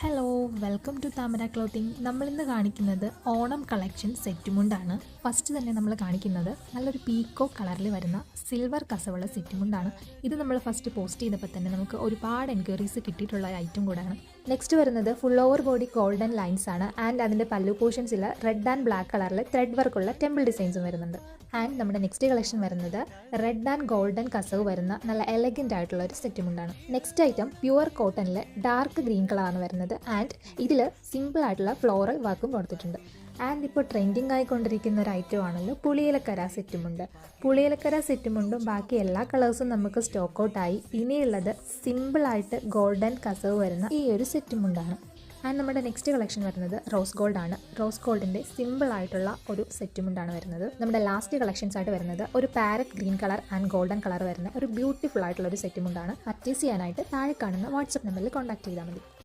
Hello, welcome to താമര clothing. നമ്മളിന്ന് കാണിക്കുന്നത് ഓണം കളക്ഷൻ സെറ്റുമുണ്ടാണ്. ഫസ്റ്റ് തന്നെ നമ്മൾ കാണിക്കുന്നത് നല്ലൊരു പീക്കോ കളറിൽ വരുന്ന സിൽവർ കസവുള്ള സെറ്റുമുണ്ടാണ്. ഇത് നമ്മൾ ഫസ്റ്റ് പോസ്റ്റ് ചെയ്തപ്പോൾ തന്നെ നമുക്ക് ഒരുപാട് എൻക്വയറീസ് കിട്ടിയിട്ടുള്ള ഒരു ഐറ്റം കൂടാണ്. നെക്സ്റ്റ് വരുന്നത് full over body golden lines ആണ്. ആൻഡ് അതിൻ്റെ പല്ലു പോർഷൻസിൽ റെഡ് ആൻഡ് ബ്ലാക്ക് കളറിൽ ത്രെഡ് വർക്കുള്ള ടെമ്പിൾ ഡിസൈൻസും വരുന്നുണ്ട്. ആൻഡ് നമ്മുടെ നെക്സ്റ്റ് കളക്ഷൻ വരുന്നത് റെഡ് ആൻഡ് ഗോൾഡൻ കസവ് വരുന്ന നല്ല എലഗൻ്റ് ആയിട്ടുള്ള ഒരു സെറ്റുമുണ്ടാണ്. നെക്സ്റ്റ് ഐറ്റം പ്യുവർ കോട്ടണിൽ ഡാർക്ക് ഗ്രീൻ കളറാണ് വരുന്നത്. ആൻഡ് ഇതിൽ സിമ്പിൾ ആയിട്ടുള്ള ഫ്ലോറൽ വർക്കും കൊടുത്തിട്ടുണ്ട്. ആൻഡ് ഇപ്പോൾ ട്രെൻഡിങ് ആയിക്കൊണ്ടിരിക്കുന്ന ഒരു ഐറ്റം ആണല്ലോ പുളിയിലക്കര സെറ്റുമുണ്ട്. പുളിയിലക്കര സെറ്റുമുണ്ടും ബാക്കി എല്ലാ കളേഴ്സും നമുക്ക് സ്റ്റോക്ക് ഔട്ടായി. ഇനിയുള്ളത് സിമ്പിളായിട്ട് ഗോൾഡൻ കസവ് വരുന്ന ഈ ഒരു സെറ്റുമുണ്ടാണ്. ആൻഡ് നമ്മുടെ നെക്സ്റ്റ് കളക്ഷൻ വരുന്നത് റോസ് ഗോൾഡ് ആണ്. റോസ് ഗോൾഡിൻ്റെ സിമ്പിൾ ആയിട്ടുള്ള ഒരു സെറ്റുമുണ്ടാണ് വരുന്നത്. നമ്മുടെ ലാസ്റ്റ് കളക്ഷൻസ് ആയിട്ട് വരുന്നത് ഒരു parrot green colour and golden colour വരുന്ന ഒരു ബ്യൂട്ടിഫുൾ ആയിട്ടുള്ള ഒരു സെറ്റുമുണ്ടാണ്. പർച്ചേസ് ചെയ്യാനായിട്ട് താഴെ കാണുന്ന വാട്സപ്പ് നമ്പറിൽ കോൺടാക്ട് ചെയ്താൽ മതി.